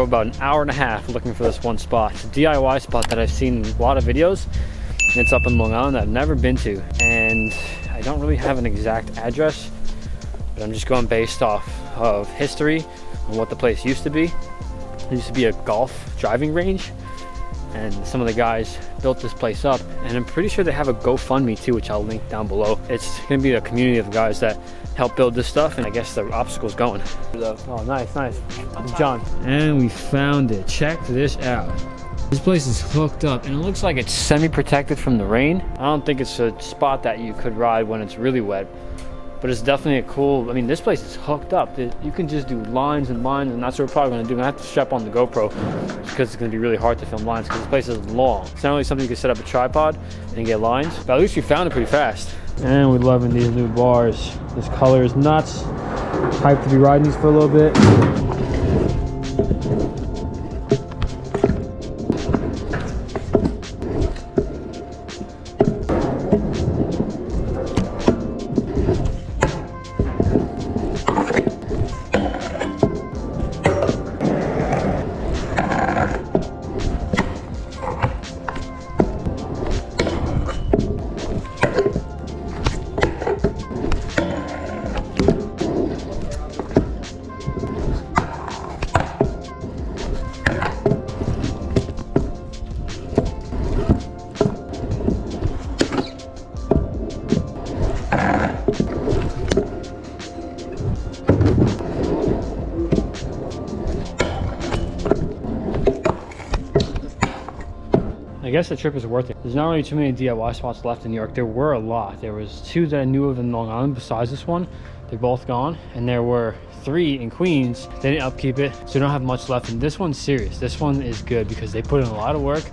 drove about an hour and a half looking for this one spot. It's a DIY spot that I've seen in a lot of videos. And it's up in Long Island that I've never been to. And I don't really have an exact address, but I'm just going based off of history and what the place used to be. It used to be a golf driving range, and some of the guys built this place up, and I'm pretty sure they have a GoFundMe too, which I'll link down below. It's gonna be a community of guys that help build this stuff, and I guess the obstacle's going. Oh, nice, nice. John. And we found it. Check this out. This place is hooked up, and it looks like it's semi-protected from the rain. I don't think it's a spot that you could ride when it's really wet, but it's definitely a cool, I mean, this place is hooked up. You can just do lines and lines, and that's what we're probably gonna do. I have to strap on the GoPro because it's gonna be really hard to film lines because this place is long. It's not really something you can set up a tripod and get lines, but at least we found it pretty fast. And we're loving these new bars. This color is nuts. Hyped to be riding these for a little bit. I guess the trip is worth it. There's not really too many DIY spots left in New York. There were a lot. There was 2 that I knew of in Long Island besides this one. They're both gone. And there were 3 in Queens. They didn't upkeep it, so they don't have much left. And this one's serious. This one is good because they put in a lot of work.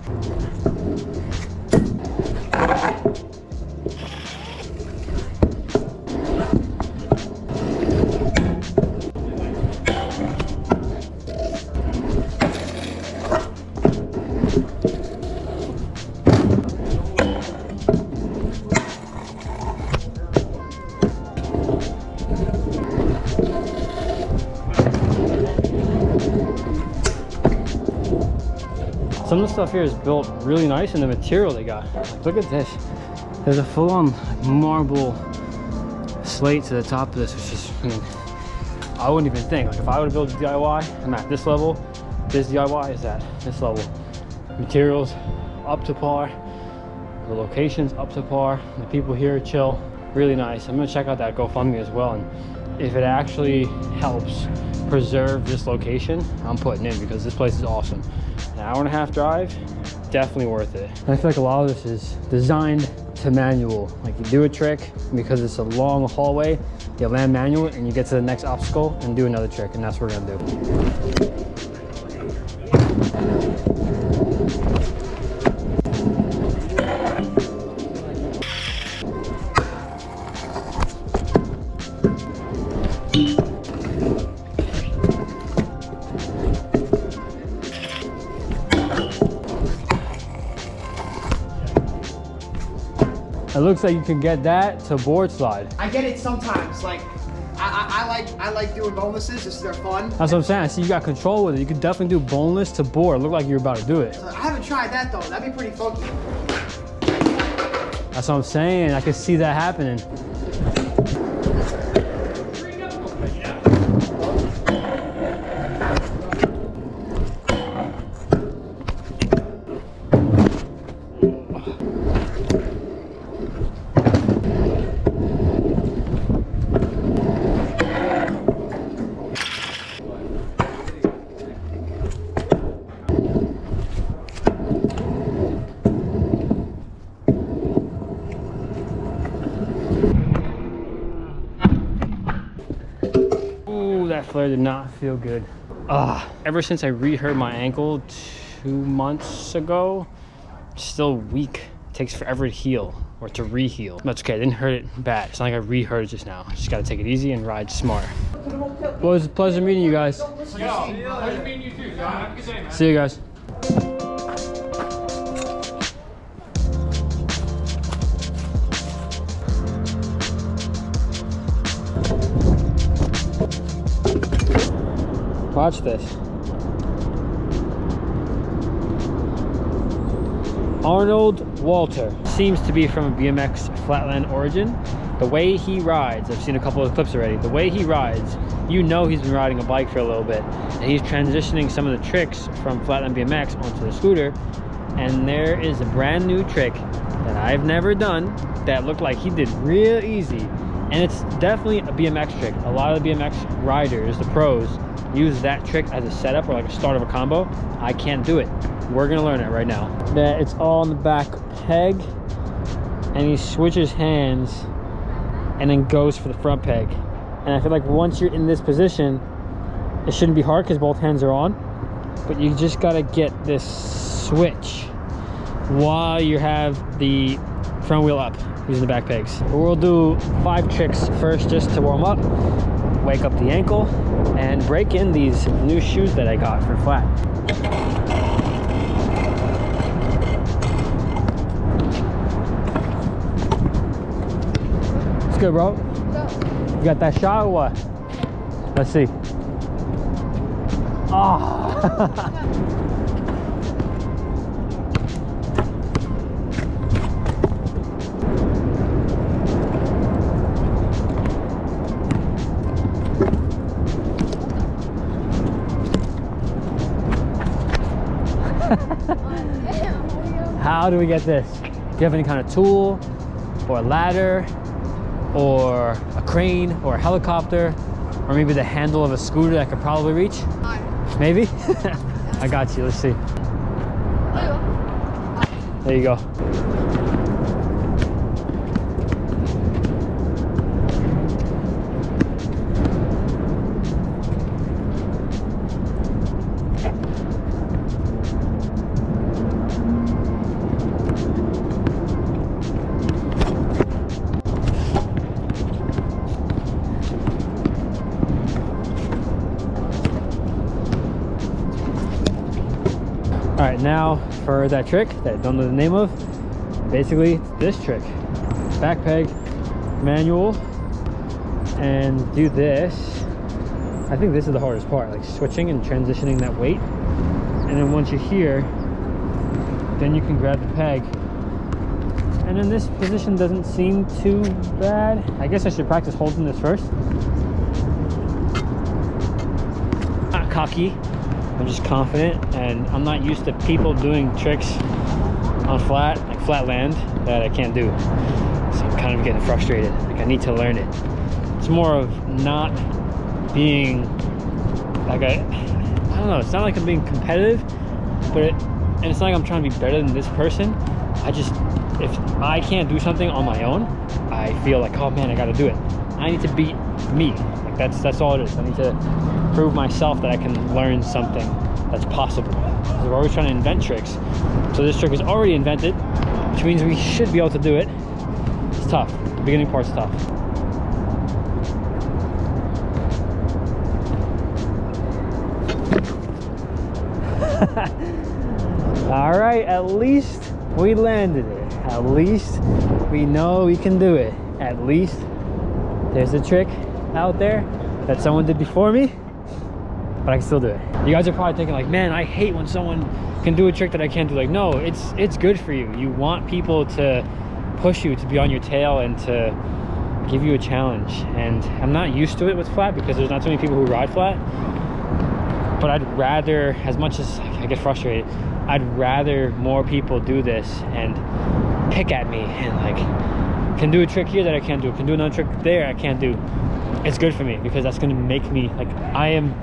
Some of the stuff here is built really nice, and the material they got. Like, look at this. There's a full-on marble slate to the top of this, which is, I mean, I wouldn't even think. Like, if I would build a DIY, I'm at this level. This DIY is at this level. Materials up to par. The location's up to par. The people here are chill. Really nice. I'm gonna check out that GoFundMe as well, and if it actually helps preserve this location, I'm putting in, because this place is awesome. An hour and a half drive, definitely worth it. And I feel like a lot of this is designed to manual. Like, you do a trick, because it's a long hallway, you land manual and you get to the next obstacle and do another trick, and that's what we're gonna do. It looks like you can get that to board slide. I get it sometimes. Like, I like doing bonuses. Just they're fun. That's what I'm saying. I see you got control with it. You could definitely do boneless to board. Look like you're about to do it. I haven't tried that though. That'd be pretty funky. That's what I'm saying. I can see that happening. That flare did not feel good. Ever since I re-hurt my ankle 2 months ago, still weak. It takes forever to heal or to re-heal. That's okay, I didn't hurt it bad. It's not like I re-hurt it just now. I just gotta take it easy and ride smart. Well, it was a pleasure meeting you guys. Pleasure meeting you too, John. Have a good day, man. See you guys. Watch this. Arnold Walter seems to be from a BMX flatland origin. The way he rides, I've seen a couple of clips already, the way he rides, you know he's been riding a bike for a little bit. And he's transitioning some of the tricks from flatland BMX onto the scooter. And there is a brand new trick that I've never done that looked like he did real easy. And it's definitely a BMX trick. A lot of the BMX riders, the pros, use that trick as a setup or like a start of a combo. I can't do it. We're gonna learn it right now. That it's all on the back peg, and he switches hands and then goes for the front peg. And I feel like once you're in this position, it shouldn't be hard because both hands are on, but you just gotta get this switch while you have the front wheel up using the back pegs. We'll do 5 tricks first just to warm up, wake up the ankle, and break in these new shoes that I got for flat. It's good, bro. You got that shot or what? Let's see. Oh. How do we get this? Do you have any kind of tool or a ladder or a crane or a helicopter or maybe the handle of a scooter that I could probably reach? Maybe? I got you. Let's see. There you go. All right, now for that trick that I don't know the name of, basically this trick. Back peg, manual, and do this. I think this is the hardest part, like switching and transitioning that weight. And then once you're here, then you can grab the peg. And then this position doesn't seem too bad. I guess I should practice holding this first. Not cocky. I'm just confident, and I'm not used to people doing tricks on flat, like flat land, that I can't do. So I'm kind of getting frustrated. Like I need to learn it. It's more of not being like I don't know. It's not like I'm being competitive, and it's not like I'm trying to be better than this person. If I can't do something on my own, I feel like, oh man, I got to do it. I need to beat me. Like that's all it is. I need to prove myself that I can learn something that's possible. So we're always trying to invent tricks. So this trick is already invented, which means we should be able to do it. It's tough. The beginning part's tough. All right, at least we landed it. At least we know we can do it. At least there's a trick out there that someone did before me, but I can still do it. You guys are probably thinking like, man, I hate when someone can do a trick that I can't do. Like, no, it's good for you. You want people to push you, to be on your tail, and to give you a challenge. And I'm not used to it with flat because there's not so many people who ride flat. But I'd rather, as much as I get frustrated, I'd rather more people do this and pick at me and like, can do a trick here that I can't do, can do another trick there I can't do. It's good for me because that's gonna make me like, I'm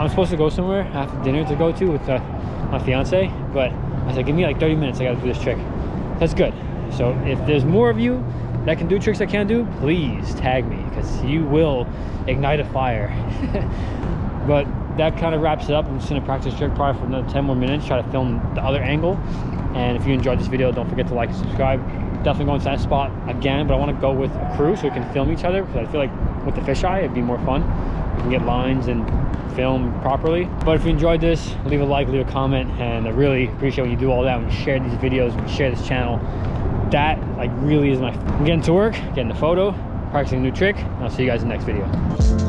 supposed to go somewhere after dinner to go to with my fiance, but I said, give me like 30 minutes, I gotta do this trick. That's good. So if there's more of you that can do tricks I can't do, please tag me because you will ignite a fire. But that kind of wraps it up. I'm just gonna practice trick probably for another 10 more minutes, try to film the other angle. And if you enjoyed this video, don't forget to like and subscribe. Definitely going to that spot again, but I want to go with a crew so we can film each other, because I feel like with the fisheye it'd be more fun. We can get lines and film properly. But if you enjoyed this, leave a like, leave a comment, and I really appreciate when you do all that, when you share these videos, when you share this channel. That like really is I'm getting to work, getting the photo, practicing a new trick, and I'll see you guys in the next video.